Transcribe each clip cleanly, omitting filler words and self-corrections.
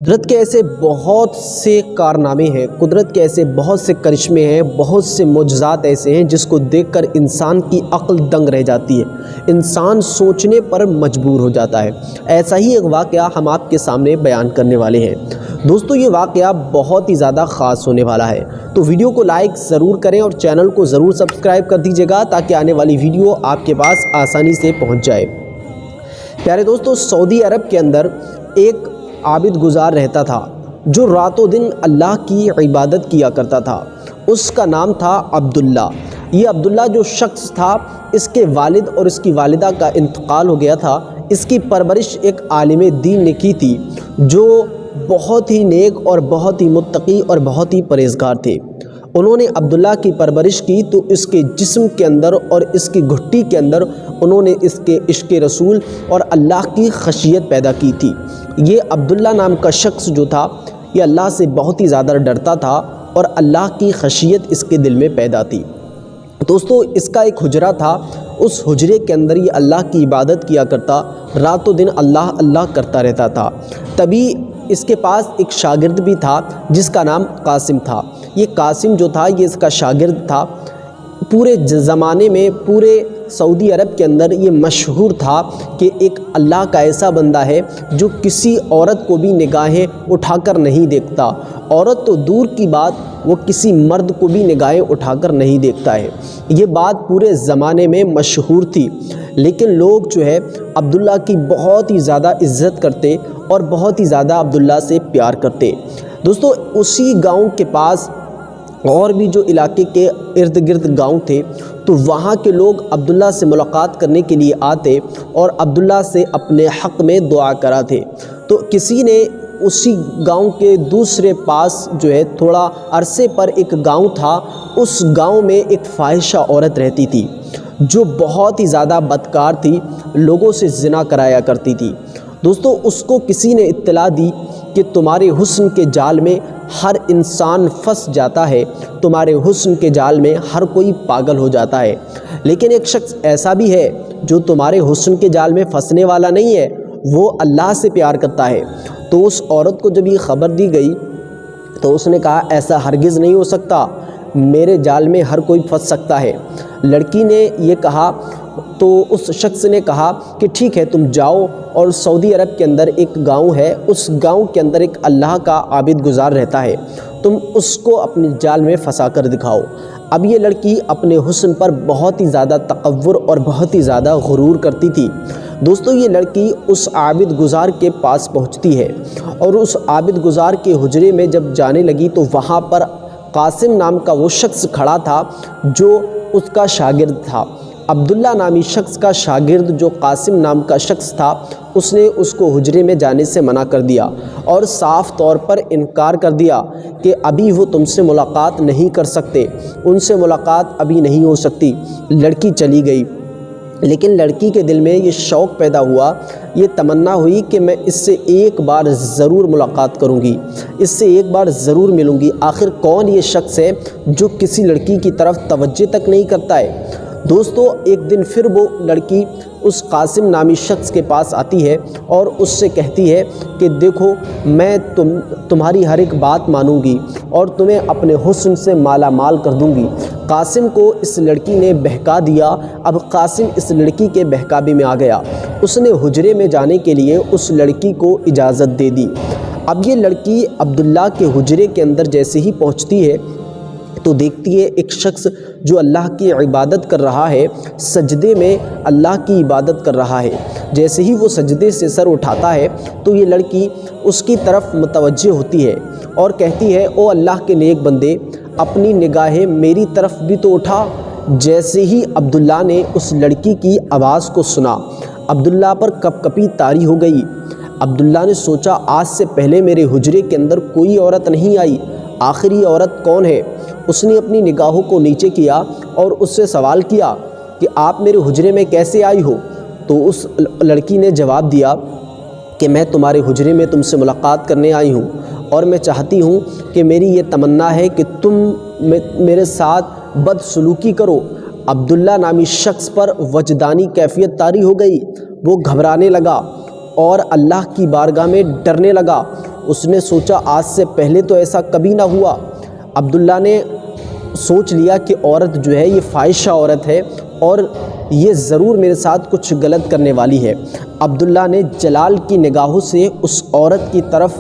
قدرت کے ایسے بہت سے کارنامے ہیں، قدرت کے ایسے بہت سے کرشمے ہیں، بہت سے معجزات ایسے ہیں جس کو دیکھ کر انسان کی عقل دنگ رہ جاتی ہے، انسان سوچنے پر مجبور ہو جاتا ہے۔ ایسا ہی ایک واقعہ ہم آپ کے سامنے بیان کرنے والے ہیں۔ دوستو، یہ واقعہ بہت ہی زیادہ خاص ہونے والا ہے، تو ویڈیو کو لائک ضرور کریں اور چینل کو ضرور سبسکرائب کر دیجیے گا تاکہ آنے والی ویڈیو آپ کے پاس آسانی سے پہنچ جائے۔ پیارے دوستو، سعودی عرب کے اندر ایک عابد گزار رہتا تھا جو راتوں دن اللہ کی عبادت کیا کرتا تھا۔ اس کا نام تھا عبداللہ۔ یہ عبداللہ جو شخص تھا، اس کے والد اور اس کی والدہ کا انتقال ہو گیا تھا۔ اس کی پرورش ایک عالم دین نے کی تھی جو بہت ہی نیک اور بہت ہی متقی اور بہت ہی پرہیزگار تھے۔ انہوں نے عبداللہ کی پرورش کی تو اس کے جسم کے اندر اور اس کی گھٹی کے اندر انہوں نے اس کے عشق رسول اور اللہ کی خشیت پیدا کی تھی۔ یہ عبداللہ نام کا شخص جو تھا، یہ اللہ سے بہت ہی زیادہ ڈرتا تھا اور اللہ کی خشیت اس کے دل میں پیدا تھی۔ دوستو، اس کا ایک حجرہ تھا، اس حجرے کے اندر یہ اللہ کی عبادت کیا کرتا، راتوں دن اللہ اللہ کرتا رہتا تھا۔ تبھی اس کے پاس ایک شاگرد بھی تھا جس کا نام قاسم تھا۔ یہ قاسم جو تھا، یہ اس کا شاگرد تھا۔ پورے زمانے میں، پورے سعودی عرب کے اندر یہ مشہور تھا کہ ایک اللہ کا ایسا بندہ ہے جو کسی عورت کو بھی نگاہیں اٹھا کر نہیں دیکھتا۔ عورت تو دور کی بات، وہ کسی مرد کو بھی نگاہیں اٹھا کر نہیں دیکھتا ہے۔ یہ بات پورے زمانے میں مشہور تھی، لیکن لوگ جو ہے عبداللہ کی بہت ہی زیادہ عزت کرتے اور بہت ہی زیادہ عبداللہ سے پیار کرتے۔ دوستو، اسی گاؤں کے پاس اور بھی جو علاقے کے ارد گرد گاؤں تھے، تو وہاں کے لوگ عبداللہ سے ملاقات کرنے کے لیے آتے اور عبداللہ سے اپنے حق میں دعا کراتے۔ تو کسی نے اسی گاؤں کے دوسرے پاس جو ہے تھوڑا عرصے پر ایک گاؤں تھا، اس گاؤں میں ایک فاحشہ عورت رہتی تھی جو بہت ہی زیادہ بدکار تھی، لوگوں سے زنا کرایا کرتی تھی۔ دوستو، اس کو کسی نے اطلاع دی کہ تمہارے حسن کے جال میں ہر انسان پھنس جاتا ہے، تمہارے حسن کے جال میں ہر کوئی پاگل ہو جاتا ہے، لیکن ایک شخص ایسا بھی ہے جو تمہارے حسن کے جال میں پھنسنے والا نہیں ہے، وہ اللہ سے پیار کرتا ہے۔ تو اس عورت کو جب یہ خبر دی گئی تو اس نے کہا، ایسا ہرگز نہیں ہو سکتا، میرے جال میں ہر کوئی پھنس سکتا ہے۔ لڑکی نے یہ کہا تو اس شخص نے کہا کہ ٹھیک ہے، تم جاؤ اور سعودی عرب کے اندر ایک گاؤں ہے، اس گاؤں کے اندر ایک اللہ کا عابد گزار رہتا ہے، تم اس کو اپنے جال میں پھنسا کر دکھاؤ۔ اب یہ لڑکی اپنے حسن پر بہت ہی زیادہ تکبر اور بہت ہی زیادہ غرور کرتی تھی۔ دوستو، یہ لڑکی اس عابد گزار کے پاس پہنچتی ہے اور اس عابد گزار کے حجرے میں جب جانے لگی تو وہاں پر قاسم نام کا وہ شخص کھڑا تھا جو اس کا شاگرد تھا۔ عبداللہ نامی شخص کا شاگرد جو قاسم نام کا شخص تھا، اس نے اس کو حجرے میں جانے سے منع کر دیا اور صاف طور پر انکار کر دیا کہ ابھی وہ تم سے ملاقات نہیں کر سکتے، ان سے ملاقات ابھی نہیں ہو سکتی۔ لڑکی چلی گئی، لیکن لڑکی کے دل میں یہ شوق پیدا ہوا، یہ تمنا ہوئی کہ میں اس سے ایک بار ضرور ملاقات کروں گی، اس سے ایک بار ضرور ملوں گی۔ آخر کون یہ شخص ہے جو کسی لڑکی کی طرف توجہ تک نہیں کرتا ہے؟ دوستو، ایک دن پھر وہ لڑکی اس قاسم نامی شخص کے پاس آتی ہے اور اس سے کہتی ہے کہ دیکھو، میں تمہاری ہر ایک بات مانوں گی اور تمہیں اپنے حسن سے مالا مال کر دوں گی۔ قاسم کو اس لڑکی نے بہکا دیا۔ اب قاسم اس لڑکی کے بہکاوے میں آ گیا، اس نے حجرے میں جانے کے لیے اس لڑکی کو اجازت دے دی۔ اب یہ لڑکی عبداللہ کے حجرے کے اندر جیسے ہی پہنچتی ہے تو دیکھتی ہے ایک شخص جو اللہ کی عبادت کر رہا ہے، سجدے میں اللہ کی عبادت کر رہا ہے۔ جیسے ہی وہ سجدے سے سر اٹھاتا ہے تو یہ لڑکی اس کی طرف متوجہ ہوتی ہے اور کہتی ہے، او اللہ کے نیک بندے، اپنی نگاہیں میری طرف بھی تو اٹھا۔ جیسے ہی عبداللہ نے اس لڑکی کی آواز کو سنا، عبداللہ پر کپ کپی طاری ہو گئی۔ عبداللہ نے سوچا، آج سے پہلے میرے حجرے کے اندر کوئی عورت نہیں آئی، آخری عورت کون ہے؟ اس نے اپنی نگاہوں کو نیچے کیا اور اس سے سوال کیا کہ آپ میرے حجرے میں کیسے آئی ہو؟ تو اس لڑکی نے جواب دیا کہ میں تمہارے حجرے میں تم سے ملاقات کرنے آئی ہوں اور میں چاہتی ہوں کہ میری یہ تمنا ہے کہ تم میرے ساتھ بدسلوکی کرو۔ عبداللہ نامی شخص پر وجدانی کیفیت طاری ہو گئی، وہ گھبرانے لگا اور اللہ کی بارگاہ میں ڈرنے لگا اس نے سوچا آج سے پہلے تو ایسا کبھی نہ ہوا۔ عبداللہ نے سوچ لیا کہ عورت جو ہے یہ فاحشہ عورت ہے اور یہ ضرور میرے ساتھ کچھ غلط کرنے والی ہے۔ عبداللہ نے جلال کی نگاہوں سے اس عورت کی طرف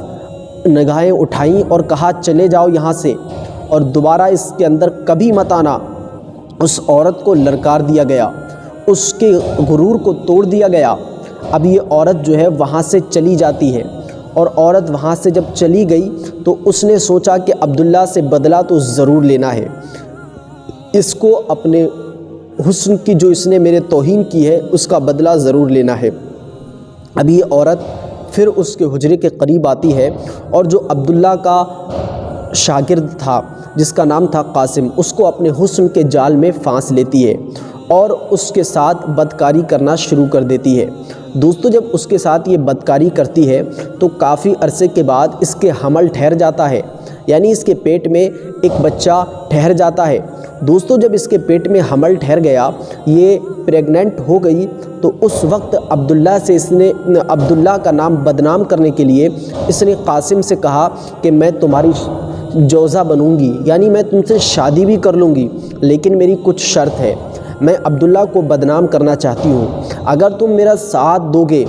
نگاہیں اٹھائیں اور کہا چلے جاؤ یہاں سے اور دوبارہ اس کے اندر کبھی مت آنا۔ اس عورت کو للکار دیا گیا، اس کے غرور کو توڑ دیا گیا۔ اب یہ عورت جو ہے وہاں سے چلی جاتی ہے، اور عورت وہاں سے جب چلی گئی تو اس نے سوچا کہ عبداللہ سے بدلہ تو ضرور لینا ہے، اس کو اپنے حسن کی جو اس نے میرے توہین کی ہے اس کا بدلہ ضرور لینا ہے۔ اب یہ عورت پھر اس کے حجرے کے قریب آتی ہے اور جو عبداللہ کا شاگرد تھا جس کا نام تھا قاسم، اس کو اپنے حسن کے جال میں پھانس لیتی ہے اور اس کے ساتھ بدکاری کرنا شروع کر دیتی ہے۔ دوستو، جب اس کے ساتھ یہ بدکاری کرتی ہے تو کافی عرصے کے بعد اس کے حمل ٹھہر جاتا ہے، یعنی اس کے پیٹ میں ایک بچہ ٹھہر جاتا ہے۔ دوستو، جب اس کے پیٹ میں حمل ٹھہر گیا، یہ پریگننٹ ہو گئی، تو اس وقت عبداللہ سے اس نے عبداللہ کا نام بدنام کرنے کے لیے اس نے قاسم سے کہا کہ میں تمہاری جوزہ بنوں گی، یعنی میں تم سے شادی بھی کر لوں گی، لیکن میری کچھ شرط ہے، میں عبداللہ کو بدنام کرنا چاہتی ہوں، اگر تم میرا ساتھ دو گے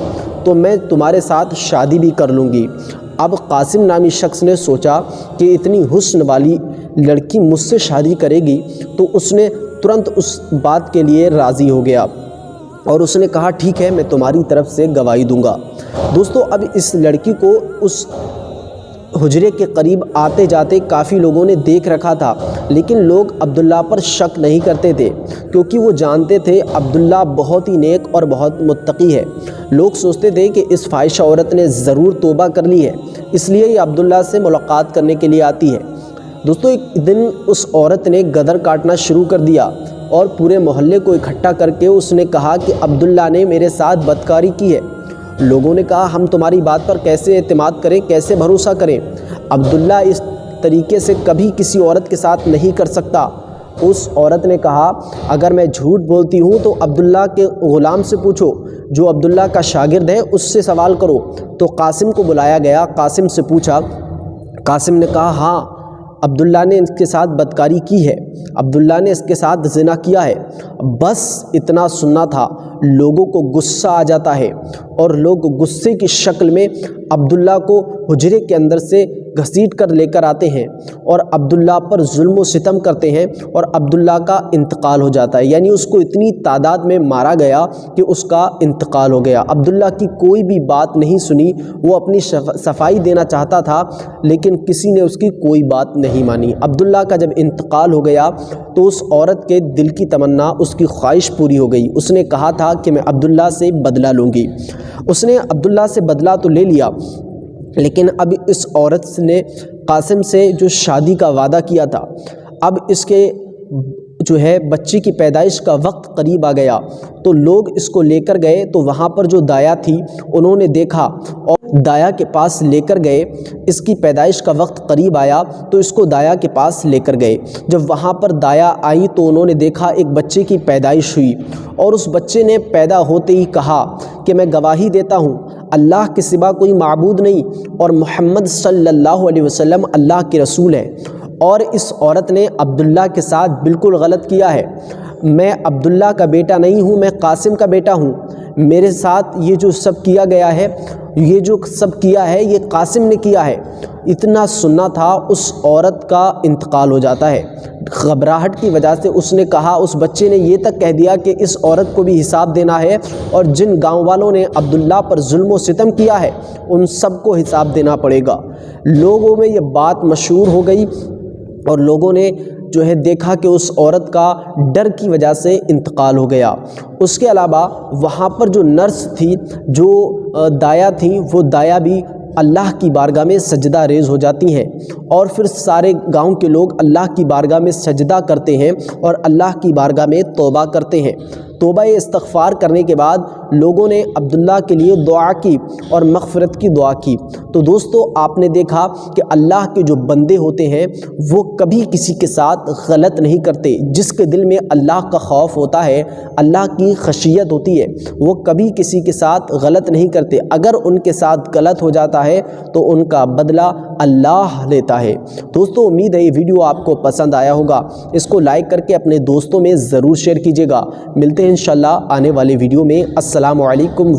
تو میں تمہارے ساتھ شادی بھی کر لوں گی۔ اب قاسم نامی شخص نے سوچا کہ اتنی حسن والی لڑکی مجھ سے شادی کرے گی، تو اس نے ترنت اس بات کے لیے راضی ہو گیا اور اس نے کہا ٹھیک ہے، میں تمہاری طرف سے گواہی دوں گا۔ دوستو، اب اس لڑکی کو اس حجرے کے قریب آتے جاتے کافی لوگوں نے دیکھ رکھا تھا، لیکن لوگ عبداللہ پر شک نہیں کرتے تھے کیونکہ وہ جانتے تھے عبداللہ بہت ہی نیک اور بہت متقی ہے۔ لوگ سوچتے تھے کہ اس فاحشہ عورت نے ضرور توبہ کر لی ہے، اس لیے یہ عبداللہ سے ملاقات کرنے کے لیے آتی ہے۔ دوستو، ایک دن اس عورت نے گدر کاٹنا شروع کر دیا اور پورے محلے کو اکٹھا کر کے اس نے کہا کہ عبداللہ نے میرے ساتھ بدکاری کی ہے۔ لوگوں نے کہا ہم تمہاری بات پر کیسے اعتماد کریں، کیسے بھروسہ کریں؟ عبداللہ اس طریقے سے کبھی کسی عورت کے ساتھ نہیں کر سکتا۔ اس عورت نے کہا اگر میں جھوٹ بولتی ہوں تو عبداللہ کے غلام سے پوچھو، جو عبداللہ کا شاگرد ہے اس سے سوال کرو۔ تو قاسم کو بلایا گیا، قاسم سے پوچھا، قاسم نے کہا ہاں عبداللہ نے اس کے ساتھ بدکاری کی ہے، عبداللہ نے اس کے ساتھ زنا کیا ہے۔ بس اتنا سننا تھا، لوگوں کو غصہ آ جاتا ہے اور لوگ غصے کی شکل میں عبداللہ کو حجرے کے اندر سے گھسیٹ کر لے کر آتے ہیں اور عبداللہ پر ظلم و ستم کرتے ہیں اور عبداللہ کا انتقال ہو جاتا ہے، یعنی اس کو اتنی تعداد میں مارا گیا کہ اس کا انتقال ہو گیا۔ عبداللہ کی کوئی بھی بات نہیں سنی، وہ اپنی صفائی دینا چاہتا تھا لیکن کسی نے اس کی کوئی بات نہیں مانی۔ عبداللہ کا جب انتقال ہو گیا تو اس عورت کے دل کی تمنا، اس کی خواہش پوری ہو گئی۔ اس نے کہا تھا کہ میں عبداللہ سے بدلہ لوں گی۔ اس نے عبداللہ سے بدلہ تو لے لیا، لیکن اب اس عورت نے قاسم سے جو شادی کا وعدہ کیا تھا، اب اس کے جو ہے بچے کی پیدائش کا وقت قریب آ گیا تو لوگ اس کو لے کر گئے، تو وہاں پر جو دایا تھی انہوں نے دیکھا اور دایا کے پاس لے کر گئے۔ اس کی پیدائش کا وقت قریب آیا تو اس کو دایا کے پاس لے کر گئے۔ جب وہاں پر دایا آئی تو انہوں نے دیکھا ایک بچے کی پیدائش ہوئی اور اس بچے نے پیدا ہوتے ہی کہا کہ میں گواہی دیتا ہوں اللہ کے سوا کوئی معبود نہیں اور محمد صلی اللہ علیہ وسلم اللہ کے رسول ہے۔ اور اس عورت نے عبداللہ کے ساتھ بالکل غلط کیا ہے، میں عبداللہ کا بیٹا نہیں ہوں، میں قاسم کا بیٹا ہوں، میرے ساتھ یہ جو سب کیا گیا ہے، یہ جو سب کیا ہے یہ قاسم نے کیا ہے۔ اتنا سننا تھا، اس عورت کا انتقال ہو جاتا ہے۔ گھبراہٹ کی وجہ سے اس نے کہا، اس بچے نے یہ تک کہہ دیا کہ اس عورت کو بھی حساب دینا ہے اور جن گاؤں والوں نے عبداللہ پر ظلم و ستم کیا ہے ان سب کو حساب دینا پڑے گا۔ لوگوں میں یہ بات مشہور ہو گئی اور لوگوں نے جو ہے دیکھا کہ اس عورت کا ڈر کی وجہ سے انتقال ہو گیا۔ اس کے علاوہ وہاں پر جو نرس تھی، جو دایا تھیں، وہ دایا بھی اللہ کی بارگاہ میں سجدہ ریز ہو جاتی ہیں اور پھر سارے گاؤں کے لوگ اللہ کی بارگاہ میں سجدہ کرتے ہیں اور اللہ کی بارگاہ میں توبہ کرتے ہیں۔ توبہ استغفار کرنے کے بعد لوگوں نے عبداللہ کے لیے دعا کی اور مغفرت کی دعا کی۔ تو دوستو آپ نے دیکھا کہ اللہ کے جو بندے ہوتے ہیں وہ کبھی کسی کے ساتھ غلط نہیں کرتے۔ جس کے دل میں اللہ کا خوف ہوتا ہے، اللہ کی خشیت ہوتی ہے، وہ کبھی کسی کے ساتھ غلط نہیں کرتے۔ اگر ان کے ساتھ غلط ہو جاتا ہے تو ان کا بدلہ اللہ لیتا ہے۔ دوستو امید ہے یہ ویڈیو آپ کو پسند آیا ہوگا، اس کو لائک کر کے اپنے دوستوں میں ضرور شیئر کیجیے گا۔ ملتے ہیں انشاءاللہ آنے والے ویڈیو میں۔ السلام علیکم۔